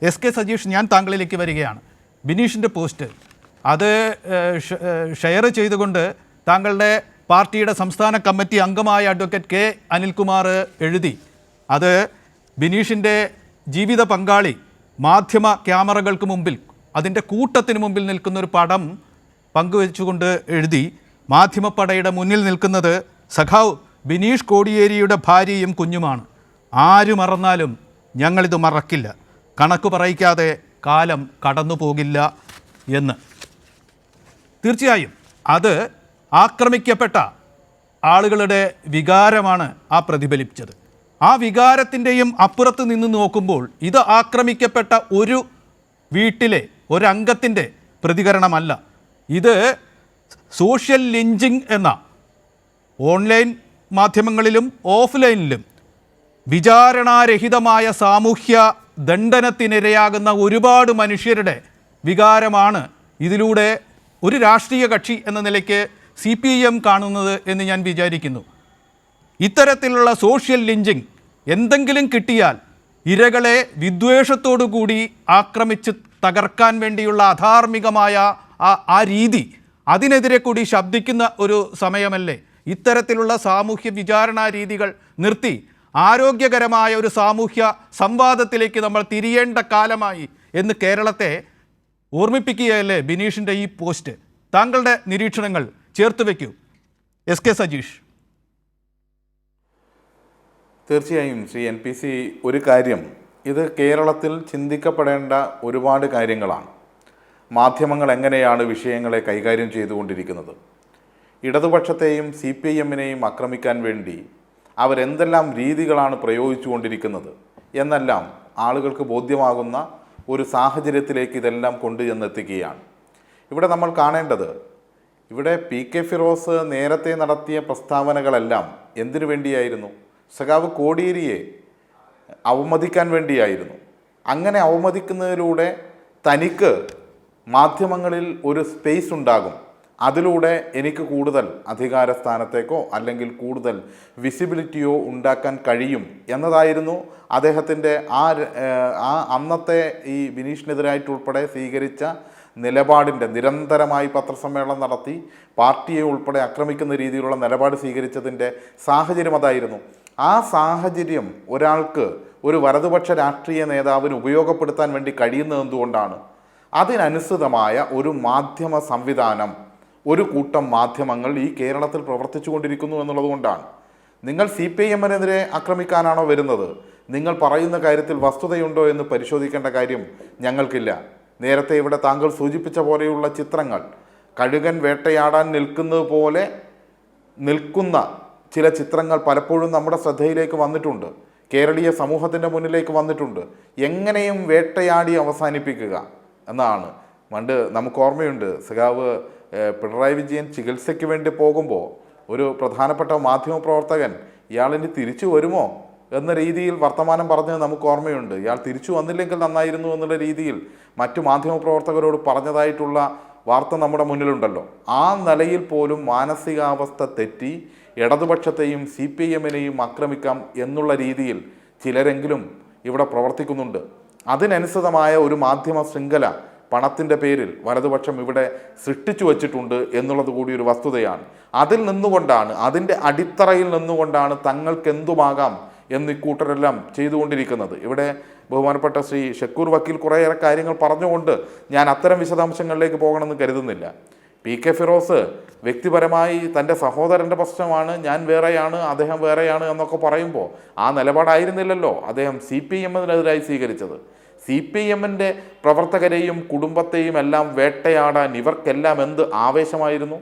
S K Sajeesh, ഞാൻ താങ്കളിലേക്ക് വരികയാണ്. ബിനീഷിൻ്റെ post അത് ഷെയർ ചെയ്തുകൊണ്ട് താങ്കളുടെ പാർട്ടിയുടെ സംസ്ഥാന കമ്മിറ്റി അംഗമായ അഡ്വക്കേറ്റ് കെ അനിൽകുമാർ എഴുതി. അത് ബിനീഷിൻ്റെ ജീവിത പങ്കാളി മാധ്യമ ക്യാമറകൾക്ക് മുമ്പിൽ, അതിൻ്റെ കൂട്ടത്തിന് മുമ്പിൽ നിൽക്കുന്നൊരു പടം പങ്കുവെച്ചുകൊണ്ട് എഴുതി. മാധ്യമപ്പടയുടെ മുന്നിൽ നിൽക്കുന്നത് സഖാവ് ബിനീഷ് കോടിയേരിയുടെ ഭാര്യയും കുഞ്ഞുമാണ്. ആര് മറന്നാലും ഞങ്ങളിത് മറക്കില്ല. കണക്ക് പറയിക്കാതെ കാലം കടന്നു പോകില്ല എന്ന്. തീർച്ചയായും അത് ആക്രമിക്കപ്പെട്ട ആളുകളുടെ വികാരമാണ് ആ പ്രതിഫലിപ്പിച്ചത്. ആ വികാരത്തിൻ്റെയും അപ്പുറത്ത് നിന്ന് നോക്കുമ്പോൾ ഇത് ആക്രമിക്കപ്പെട്ട ഒരു വീട്ടിലെ ഒരംഗത്തിൻ്റെ പ്രതികരണമല്ല. ഇത് സോഷ്യൽ ലിഞ്ചിങ് എന്ന ഓൺലൈൻ മാധ്യമങ്ങളിലും ഓഫ്ലൈനിലും വിചാരണാരഹിതമായ സാമൂഹ്യ ദണ്ഡനത്തിനിരയാകുന്ന ഒരുപാട് മനുഷ്യരുടെ വികാരമാണ് ഇതിലൂടെ ഒരു രാഷ്ട്രീയ കക്ഷി എന്ന നിലയ്ക്ക് CPIM കാണുന്നത് എന്ന് ഞാൻ വിചാരിക്കുന്നു. ഇത്തരത്തിലുള്ള സോഷ്യൽ ലിഞ്ചിങ് എന്തെങ്കിലും കിട്ടിയാൽ ഇരകളെ വിദ്വേഷത്തോടു കൂടി ആക്രമിച്ച് തകർക്കാൻ വേണ്ടിയുള്ള അധാർമികമായ ആ രീതി, അതിനെതിരെ കൂടി ശബ്ദിക്കുന്ന ഒരു സമയമല്ലേ? ഇത്തരത്തിലുള്ള സാമൂഹ്യ വിചാരണാ രീതികൾ നിർത്തി ആരോഗ്യകരമായ ഒരു സാമൂഹ്യ സംവാദത്തിലേക്ക് നമ്മൾ തിരിയേണ്ട കാലമായി എന്ന് കേരളത്തെ ഓർമ്മിപ്പിക്കുകയല്ലേ ബിനീഷിൻ്റെ ഈ പോസ്റ്റ്? താങ്കളുടെ നിരീക്ഷണങ്ങൾ ചേർത്ത് വയ്ക്കൂ എസ് കെ സജീഷ്. തീർച്ചയായും ശ്രീ NPC, ഒരു കാര്യം, ഇത് കേരളത്തിൽ ചിന്തിക്കപ്പെടേണ്ട ഒരുപാട് കാര്യങ്ങളാണ്. മാധ്യമങ്ങൾ എങ്ങനെയാണ് വിഷയങ്ങളെ കൈകാര്യം ചെയ്തുകൊണ്ടിരിക്കുന്നത്? ഇടതുപക്ഷത്തെയും CPIMനെയും ആക്രമിക്കാൻ വേണ്ടി അവരെന്തെല്ലാം രീതികളാണ് പ്രയോഗിച്ചു കൊണ്ടിരിക്കുന്നത് എന്നെല്ലാം ആളുകൾക്ക് ബോധ്യമാകുന്ന ഒരു സാഹചര്യത്തിലേക്ക് ഇതെല്ലാം കൊണ്ടുചെന്നെത്തിക്കുകയാണ്. ഇവിടെ നമ്മൾ കാണേണ്ടത്, ഇവിടെ PK ഫിറോസ് നേരത്തെ നടത്തിയ പ്രസ്താവനകളെല്ലാം എന്തിനു വേണ്ടിയായിരുന്നു? സഖാവ് കോടിയേരിയെ അവമതിക്കാൻ വേണ്ടിയായിരുന്നു. അങ്ങനെ അവമതിക്കുന്നതിലൂടെ തനിക്ക് മാധ്യമങ്ങളിൽ ഒരു സ്പേസ് ഉണ്ടാകും, അതിലൂടെ എനിക്ക് കൂടുതൽ അധികാര സ്ഥാനത്തേക്കോ അല്ലെങ്കിൽ കൂടുതൽ വിസിബിലിറ്റിയോ ഉണ്ടാക്കാൻ കഴിയും എന്നതായിരുന്നു അദ്ദേഹത്തിൻ്റെ ആ അന്നത്തെ ഈ ബിനീഷിനെതിരായിട്ടുൾപ്പെടെ സ്വീകരിച്ച നിലപാടിൻ്റെ, നിരന്തരമായി പത്രസമ്മേളനം നടത്തി പാർട്ടിയെ ഉൾപ്പെടെ ആക്രമിക്കുന്ന രീതിയിലുള്ള നിലപാട് സ്വീകരിച്ചതിൻ്റെ സാഹചര്യം അതായിരുന്നു. ആ സാഹചര്യം ഒരാൾക്ക്, ഒരു വലതുപക്ഷ രാഷ്ട്രീയ നേതാവിന് ഉപയോഗപ്പെടുത്താൻ വേണ്ടി കഴിയുന്നത് എന്തുകൊണ്ടാണ്? അതിനനുസൃതമായ ഒരു മാധ്യമ സംവിധാനം, ഒരു കൂട്ടം മാധ്യമങ്ങൾ ഈ കേരളത്തിൽ പ്രവർത്തിച്ചു കൊണ്ടിരിക്കുന്നു എന്നുള്ളത് കൊണ്ടാണ്. നിങ്ങൾ CPIMനെതിരെ ആക്രമിക്കാനാണോ വരുന്നത്? നിങ്ങൾ പറയുന്ന കാര്യത്തിൽ വസ്തുതയുണ്ടോ എന്ന് പരിശോധിക്കേണ്ട കാര്യം ഞങ്ങൾക്കില്ല. നേരത്തെ ഇവിടെ താങ്കൾ സൂചിപ്പിച്ച പോലെയുള്ള ചിത്രങ്ങൾ, കഴുകൻ വേട്ടയാടാൻ നിൽക്കുന്നത് പോലെ നിൽക്കുന്ന ചില ചിത്രങ്ങൾ പലപ്പോഴും നമ്മുടെ ശ്രദ്ധയിലേക്ക് വന്നിട്ടുണ്ട്, കേരളീയ സമൂഹത്തിൻ്റെ മുന്നിലേക്ക് വന്നിട്ടുണ്ട്. എങ്ങനെയും വേട്ടയാടി അവസാനിപ്പിക്കുക എന്നാണ്. പണ്ട് നമുക്ക് ഓർമ്മയുണ്ട്, സഖാവ് പിണറായി വിജയൻ ചികിത്സയ്ക്ക് വേണ്ടി പോകുമ്പോൾ ഒരു പ്രധാനപ്പെട്ട മാധ്യമപ്രവർത്തകൻ ഇയാളിനി തിരിച്ചു വരുമോ എന്ന രീതിയിൽ വർത്തമാനം പറഞ്ഞത് നമുക്ക് ഓർമ്മയുണ്ട്. ഇയാൾ തിരിച്ചു വന്നില്ലെങ്കിൽ നന്നായിരുന്നു എന്നുള്ള രീതിയിൽ മറ്റു മാധ്യമപ്രവർത്തകരോട് പറഞ്ഞതായിട്ടുള്ള വാർത്ത നമ്മുടെ മുന്നിലുണ്ടല്ലോ. ആ നിലയിൽ പോലും മാനസികാവസ്ഥ തെറ്റി ഇടതുപക്ഷത്തെയും CPIMനെയും ആക്രമിക്കാം എന്നുള്ള രീതിയിൽ ചിലരെങ്കിലും ഇവിടെ പ്രവർത്തിക്കുന്നുണ്ട്. അതിനനുസൃതമായ ഒരു മാധ്യമ ശൃംഖല പണത്തിൻ്റെ പേരിൽ വലതുപക്ഷം ഇവിടെ സൃഷ്ടിച്ചു വച്ചിട്ടുണ്ട് എന്നുള്ളത് കൂടി ഒരു വസ്തുതയാണ്. അതിൽ നിന്നുകൊണ്ടാണ്, അതിൻ്റെ അടിത്തറയിൽ നിന്നുകൊണ്ടാണ് തങ്ങൾക്ക് എന്തുമാകാം എന്ന് ഇക്കൂട്ടരെല്ലാം ചെയ്തുകൊണ്ടിരിക്കുന്നത്. ഇവിടെ ബഹുമാനപ്പെട്ട ശ്രീ ഷക്കൂർ വക്കീൽ കുറേയേറെ കാര്യങ്ങൾ പറഞ്ഞുകൊണ്ട് ഞാൻ അത്തരം വിശദാംശങ്ങളിലേക്ക് പോകണമെന്ന് കരുതുന്നില്ല. PK ഫിറോസ് വ്യക്തിപരമായി തൻ്റെ സഹോദരൻ്റെ പ്രശ്നമാണ്, ഞാൻ വേറെയാണ് അദ്ദേഹം വേറെയാണ് എന്നൊക്കെ പറയുമ്പോൾ ആ നിലപാടായിരുന്നില്ലല്ലോ അദ്ദേഹം CPIMനെതിരായി സ്വീകരിച്ചത്. CPIMൻ്റെ പ്രവർത്തകരെയും കുടുംബത്തെയും എല്ലാം വേട്ടയാടാൻ ഇവർക്കെല്ലാം എന്ത് ആവേശമായിരുന്നു!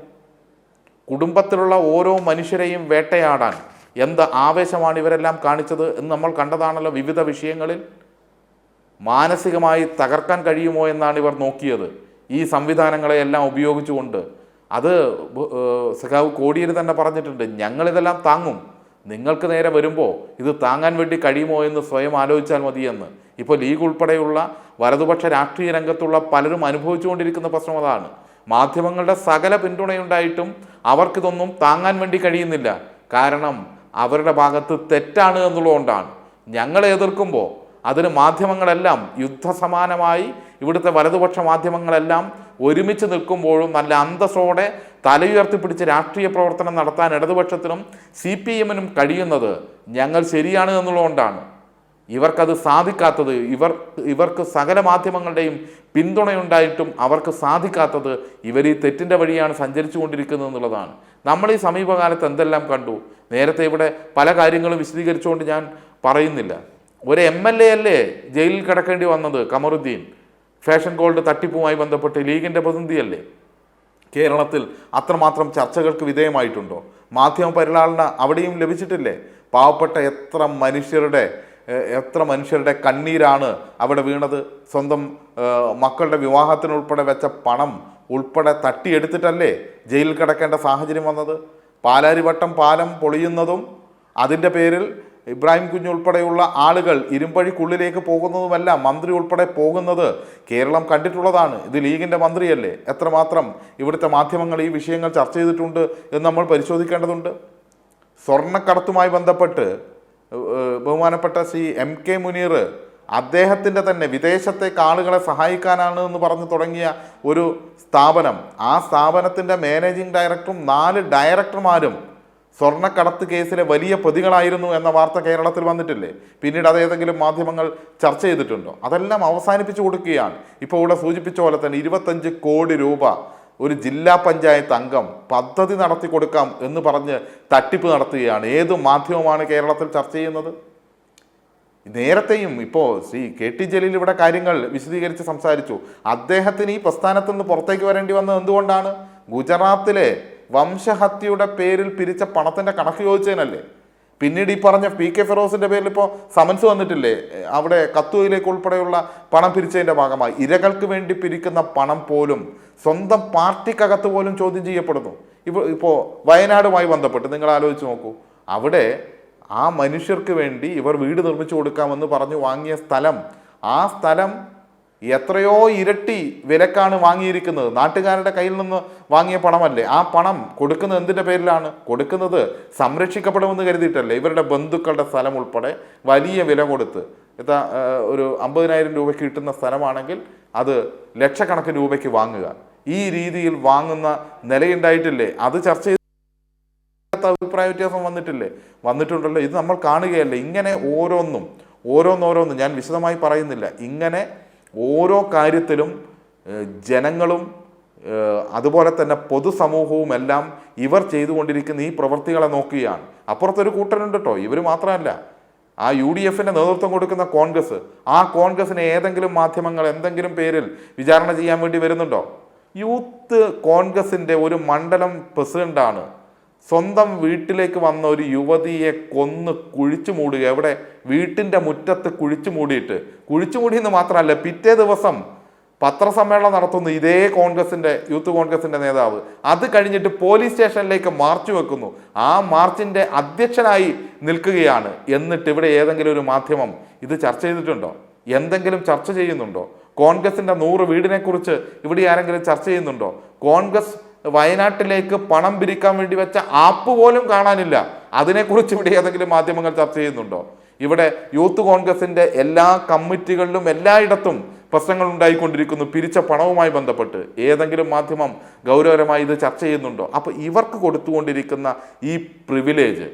കുടുംബത്തിലുള്ള ഓരോ മനുഷ്യരെയും വേട്ടയാടാൻ എന്ത് ആവേശമാണ് ഇവരെല്ലാം കാണിച്ചത് എന്ന് നമ്മൾ കണ്ടതാണല്ലോ. വിവിധ വിഷയങ്ങളിൽ മാനസികമായി തകർക്കാൻ കഴിയുമോ എന്നാണ് ഇവർ നോക്കിയത്, ഈ സംവിധാനങ്ങളെയെല്ലാം ഉപയോഗിച്ചുകൊണ്ട്. അത് സഖാവ് കോടിയേരി തന്നെ പറഞ്ഞിട്ടുണ്ട്, ഞങ്ങളിതെല്ലാം താങ്ങും, നിങ്ങൾക്ക് നേരെ വരുമ്പോൾ ഇത് താങ്ങാൻ വേണ്ടി കഴിയുമോ എന്ന് സ്വയം ആലോചിച്ചാൽ മതിയെന്ന്. ഇപ്പോൾ ലീഗ് ഉൾപ്പെടെയുള്ള വലതുപക്ഷ രാഷ്ട്രീയ രംഗത്തുള്ള പലരും അനുഭവിച്ചുകൊണ്ടിരിക്കുന്ന പ്രശ്നം അതാണ്. മാധ്യമങ്ങളുടെ സകല പിന്തുണയുണ്ടായിട്ടും അവർക്കിതൊന്നും താങ്ങാൻ വേണ്ടി കഴിയുന്നില്ല. കാരണം അവരുടെ ഭാഗത്ത് തെറ്റാണ് എന്നുള്ളതുകൊണ്ടാണ്. ഞങ്ങളെ എതിർക്കുമ്പോൾ അതിന് മാധ്യമങ്ങളെല്ലാം യുദ്ധസമാനമായി ഇവിടുത്തെ വലതുപക്ഷ മാധ്യമങ്ങളെല്ലാം ഒരുമിച്ച് നിൽക്കുമ്പോഴും നല്ല അന്തസ്സോടെ തലയുയർത്തിപ്പിടിച്ച് രാഷ്ട്രീയ പ്രവർത്തനം നടത്താൻ ഇടതുപക്ഷത്തിനും CPM-നും കഴിയുന്നത് ഞങ്ങൾ ശരിയാണ് എന്നുള്ളതുകൊണ്ടാണ്. ഇവർക്കത് സാധിക്കാത്തത്, ഇവർക്ക് സകല മാധ്യമങ്ങളുടെയും പിന്തുണയുണ്ടായിട്ടും അവർക്ക് സാധിക്കാത്തത് ഇവർ ഈ തെറ്റിൻ്റെ വഴിയാണ് സഞ്ചരിച്ചു കൊണ്ടിരിക്കുന്നത് എന്നുള്ളതാണ്. നമ്മൾ ഈ സമീപകാലത്ത് എന്തെല്ലാം കണ്ടു. നേരത്തെ ഇവിടെ പല കാര്യങ്ങളും വിശദീകരിച്ചുകൊണ്ട് ഞാൻ പറയുന്നില്ല. ഒരു MLA അല്ലേ ജയിലിൽ കിടക്കേണ്ടി വന്നത്, കമറുദ്ദീൻ, ഫാഷൻ ഗോൾഡ് തട്ടിപ്പുമായി ബന്ധപ്പെട്ട് ലീഗിൻ്റെ പ്രതിനിധിയല്ലേ. കേരളത്തിൽ അത്രമാത്രം ചർച്ചകൾക്ക് വിധേയമായിട്ടുണ്ടോ? മാധ്യമ പരിലാളന അവിടെയും ലഭിച്ചിട്ടില്ലേ? പാവപ്പെട്ട എത്ര മനുഷ്യരുടെ കണ്ണീരാണ് അവിടെ വീണത്. സ്വന്തം മക്കളുടെ വിവാഹത്തിനുൾപ്പെടെ വെച്ച പണം ഉൾപ്പെടെ തട്ടിയെടുത്തിട്ടല്ലേ ജയിലിൽ കിടക്കേണ്ട സാഹചര്യം വന്നത്. പാലാരിവട്ടം പാലം പൊളിയുന്നതും അതിൻ്റെ പേരിൽ ഇബ്രാഹിം കുഞ്ഞുൾപ്പെടെയുള്ള ആളുകൾ ഇരുമ്പഴിക്കുള്ളിലേക്ക് പോകുന്നതുമല്ല, മന്ത്രി ഉൾപ്പെടെ പോകുന്നത് കേരളം കണ്ടിട്ടുള്ളതാണ്. ഇത് ലീഗിൻ്റെ മന്ത്രിയല്ലേ. എത്രമാത്രം ഇവിടുത്തെ മാധ്യമങ്ങൾ ഈ വിഷയങ്ങൾ ചർച്ച ചെയ്തിട്ടുണ്ട് എന്ന് നമ്മൾ പരിശോധിക്കേണ്ടതുണ്ട്. സ്വർണ്ണക്കടത്തുമായി ബന്ധപ്പെട്ട് ബഹുമാനപ്പെട്ട ശ്രീ MK മുനീർ അദ്ദേഹത്തിൻ്റെ തന്നെ വിദേശത്തേക്ക് ആളുകളെ സഹായിക്കാനാണ് എന്ന് പറഞ്ഞു തുടങ്ങിയ ഒരു സ്ഥാപനം, ആ സ്ഥാപനത്തിൻ്റെ മാനേജിംഗ് ഡയറക്ടറും 4 ഡയറക്ടർമാരും സ്വർണ്ണക്കടത്ത് കേസിലെ വലിയ പ്രതികളായിരുന്നു എന്ന വാർത്ത കേരളത്തിൽ വന്നിട്ടില്ലേ? പിന്നീട് അത് ഏതെങ്കിലും മാധ്യമങ്ങൾ ചർച്ച ചെയ്തിട്ടുണ്ടോ? അതെല്ലാം അവസാനിപ്പിച്ചു കൊടുക്കുകയാണ്. ഇപ്പോൾ ഇവിടെ സൂചിപ്പിച്ച പോലെ തന്നെ 25 കോടി രൂപ ഒരു ജില്ലാ പഞ്ചായത്ത് അംഗം പദ്ധതി നടത്തി കൊടുക്കാം എന്ന് പറഞ്ഞ് തട്ടിപ്പ് നടത്തുകയാണ്. ഏത് മാധ്യമമാണ് കേരളത്തിൽ ചർച്ച ചെയ്യുന്നത്? നേരത്തെയും ഇപ്പോൾ ശ്രീ KT ജലീൽ ഇവിടെ കാര്യങ്ങൾ വിശദീകരിച്ച് സംസാരിച്ചു. അദ്ദേഹത്തിന് ഈ പ്രസ്ഥാനത്തിൽ നിന്ന് പുറത്തേക്ക് വരേണ്ടി വന്നത് എന്തുകൊണ്ടാണ്? ഗുജറാത്തിലെ വംശഹത്യയുടെ പേരിൽ പിരിച്ച പണത്തിൻ്റെ കണക്ക് ചോദിച്ചതിനല്ലേ. പിന്നീട് ഈ പറഞ്ഞ PK ഫിറോസിൻ്റെ പേരിൽ ഇപ്പോൾ സമൻസ് വന്നിട്ടില്ലേ? അവിടെ കത്തുവയിലേക്ക് ഉൾപ്പെടെയുള്ള പണം പിരിച്ചതിൻ്റെ ഭാഗമായി ഇരകൾക്ക് വേണ്ടി പിരിക്കുന്ന പണം പോലും സ്വന്തം പാർട്ടിക്കകത്ത് പോലും ചോദ്യം ചെയ്യപ്പെടുന്നു. ഇപ്പോൾ വയനാടുമായി ബന്ധപ്പെട്ട് നിങ്ങൾ ആലോചിച്ച് നോക്കൂ. അവിടെ ആ മനുഷ്യർക്ക് വേണ്ടി ഇവർ വീട് നിർമ്മിച്ചു കൊടുക്കാമെന്ന് പറഞ്ഞു വാങ്ങിയ സ്ഥലം, ആ സ്ഥലം എത്രയോ ഇരട്ടി വിലക്കാണ് വാങ്ങിയിരിക്കുന്നത്. നാട്ടുകാരുടെ കയ്യിൽ നിന്ന് വാങ്ങിയ പണമല്ലേ. ആ പണം കൊടുക്കുന്നത് എന്തിൻ്റെ പേരിലാണ് കൊടുക്കുന്നത്? സംരക്ഷിക്കപ്പെടുമെന്ന് കരുതിയിട്ടല്ലേ. ഇവരുടെ ബന്ധുക്കളുടെ സ്ഥലം ഉൾപ്പെടെ വലിയ വില കൊടുത്ത്, ഒരു 50,000 രൂപയ്ക്ക് കിട്ടുന്ന സ്ഥലമാണെങ്കിൽ അത് ലക്ഷക്കണക്കിന് രൂപയ്ക്ക് വാങ്ങുക. ഈ രീതിയിൽ വാങ്ങുന്ന നിലയുണ്ടായിട്ടില്ലേ? അത് ചർച്ച ചെയ്ത് അഭിപ്രായ വ്യത്യാസം വന്നിട്ടുണ്ടല്ലോ. ഇത് നമ്മൾ കാണുകയല്ലേ. ഇങ്ങനെ ഓരോന്നോരോന്നും ഞാൻ വിശദമായി പറയുന്നില്ല. ഇങ്ങനെ ഓരോ കാര്യത്തിലും ജനങ്ങളും അതുപോലെ തന്നെ പൊതുസമൂഹവും എല്ലാം ഇവർ ചെയ്തുകൊണ്ടിരിക്കുന്ന ഈ പ്രവൃത്തികളെ നോക്കുകയാണ്. അപ്പുറത്തൊരു കൂട്ടരുണ്ട് കേട്ടോ. ഇവർ മാത്രമല്ല, ആ UDF-ന്റെ നേതൃത്വം കൊടുക്കുന്ന കോൺഗ്രസ്, ആ കോൺഗ്രസിനെ ഏതെങ്കിലും മാധ്യമങ്ങൾ എന്തെങ്കിലും പേരിൽ വിചാരണ ചെയ്യാൻ വേണ്ടി വരുന്നുണ്ടോ? യൂത്ത് കോൺഗ്രസിൻ്റെ ഒരു മണ്ഡലം പ്രസിഡന്റാണ് സ്വന്തം വീട്ടിലേക്ക് വന്ന ഒരു യുവതിയെ കൊന്ന് കുഴിച്ചു മൂടുക. എവിടെ? വീട്ടിൻ്റെ മുറ്റത്ത് കുഴിച്ചു മൂടിയെന്ന് മാത്രമല്ല, പിറ്റേ ദിവസം പത്രസമ്മേളനം നടത്തുന്നു ഇതേ യൂത്ത് കോൺഗ്രസിൻ്റെ നേതാവ്. അത് കഴിഞ്ഞിട്ട് പോലീസ് സ്റ്റേഷനിലേക്ക് മാർച്ച് വെക്കുന്നു. ആ മാർച്ചിൻ്റെ അധ്യക്ഷനായി നിൽക്കുകയാണ്. എന്നിട്ട് ഇവിടെ ഏതെങ്കിലും ഒരു മാധ്യമം ഇത് ചർച്ച ചെയ്തിട്ടുണ്ടോ? എന്തെങ്കിലും ചർച്ച ചെയ്യുന്നുണ്ടോ? കോൺഗ്രസിൻ്റെ 100 വീടിനെക്കുറിച്ച് ഇവിടെ ആരെങ്കിലും ചർച്ച ചെയ്യുന്നുണ്ടോ? കോൺഗ്രസ് വയനാട്ടിലേക്ക് പണം പിരിക്കാൻ വേണ്ടി വെച്ച ആപ്പ് പോലും കാണാനില്ല. അതിനെക്കുറിച്ച് ഇവിടെ ഏതെങ്കിലും മാധ്യമങ്ങൾ ചർച്ച ചെയ്യുന്നുണ്ടോ? ഇവിടെ യൂത്ത് കോൺഗ്രസിൻ്റെ എല്ലാ കമ്മിറ്റികളിലും എല്ലായിടത്തും പ്രശ്നങ്ങൾ ഉണ്ടായിക്കൊണ്ടിരിക്കുന്നു പിരിച്ച പണവുമായി ബന്ധപ്പെട്ട്. ഏതെങ്കിലും മാധ്യമം ഗൗരവമായി ഇത് ചർച്ച ചെയ്യുന്നുണ്ടോ? അപ്പോൾ ഇവർക്ക് കൊടുത്തുകൊണ്ടിരിക്കുന്ന ഈ പ്രിവിലേജ്,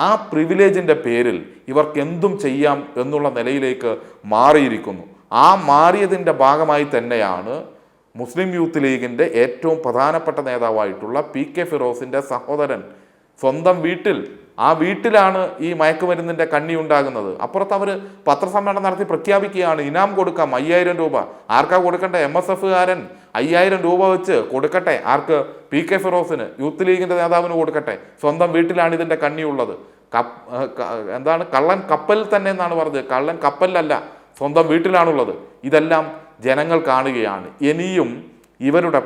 ആ പ്രിവിലേജിൻ്റെ പേരിൽ ഇവർക്ക് എന്തും ചെയ്യാം എന്നുള്ള നിലയിലേക്ക് മാറിയിരിക്കുന്നു. ആ മാറിയതിൻ്റെ ഭാഗമായി തന്നെയാണ് മുസ്ലിം യൂത്ത് ലീഗിൻ്റെ ഏറ്റവും പ്രധാനപ്പെട്ട നേതാവായിട്ടുള്ള PK ഫിറോസിൻ്റെ സഹോദരൻ സ്വന്തം ആ വീട്ടിലാണ് ഈ മയക്കുമരുന്നിൻ്റെ കണ്ണി ഉണ്ടാകുന്നത്. അപ്പുറത്ത് അവർ പത്രസമ്മേളനം നടത്തി പ്രഖ്യാപിക്കുകയാണ് ഇനാം കൊടുക്കാം 5000 രൂപ. ആർക്കാ കൊടുക്കണ്ടേ? MSF-കാരൻ 5000 രൂപ വെച്ച് കൊടുക്കട്ടെ. ആർക്ക്? PK ഫിറോസിന്, യൂത്ത് ലീഗിൻ്റെ നേതാവിന് കൊടുക്കട്ടെ. സ്വന്തം വീട്ടിലാണ് ഇതിൻ്റെ കണ്ണിയുള്ളത്. എന്താണ് കള്ളൻ കപ്പലിൽ തന്നെ എന്നാണ് പറഞ്ഞത്. കള്ളൻ കപ്പലിലല്ല, സ്വന്തം വീട്ടിലാണുള്ളത്. ഇതെല്ലാം ജനങ്ങൾ കാണുകയാണ്. ഇനിയും ഇവരുടെ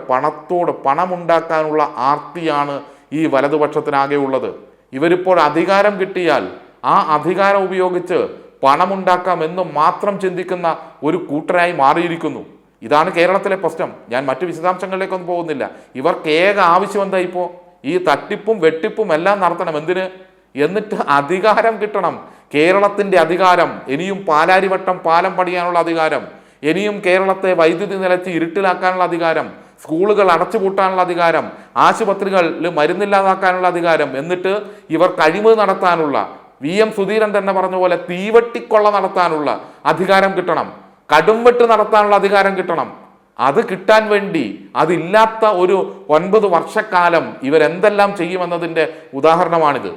പണമുണ്ടാക്കാനുള്ള ആർത്തിയാണ് ഈ വലതുപക്ഷത്തിനാകെ ഉള്ളത്. ഇവരിപ്പോൾ അധികാരം കിട്ടിയാൽ ആ അധികാരം ഉപയോഗിച്ച് പണമുണ്ടാക്കാമെന്ന് മാത്രം ചിന്തിക്കുന്ന ഒരു കൂട്ടരായി മാറിയിരിക്കുന്നു. ഇതാണ് കേരളത്തിലെ പ്രശ്നം. ഞാൻ മറ്റു വിശദാംശങ്ങളിലേക്കൊന്നും പോകുന്നില്ല. ഇവർക്ക് ഏക ആവശ്യം എന്താ? ഇപ്പോൾ ഈ തട്ടിപ്പും വെട്ടിപ്പും എല്ലാം നടത്തണം. എന്തിന്? എന്നിട്ട് അധികാരം കിട്ടണം. കേരളത്തിൻ്റെ അധികാരം, ഇനിയും പാലാരിവട്ടം പാലം പണിയാനുള്ള അധികാരം, ഇനിയും കേരളത്തെ വൈദ്യുതി നിലച്ച് ഇരുട്ടിലാക്കാനുള്ള അധികാരം, സ്കൂളുകൾ അടച്ചുപൂട്ടാനുള്ള അധികാരം, ആശുപത്രികളിൽ മരുന്നില്ലാതാക്കാനുള്ള അധികാരം, എന്നിട്ട് ഇവർ കഴിവ് നടത്താനുള്ള, VM സുധീരൻ തന്നെ പറഞ്ഞ പോലെ തീവട്ടിക്കൊള്ള നടത്താനുള്ള അധികാരം കിട്ടണം, കടുംവെട്ട് നടത്താനുള്ള അധികാരം കിട്ടണം. അത് കിട്ടാൻ വേണ്ടി അതില്ലാത്ത ഒരു 9 വർഷക്കാലം ഇവരെന്തെല്ലാം ചെയ്യുമെന്നതിൻ്റെ ഉദാഹരണമാണിത്.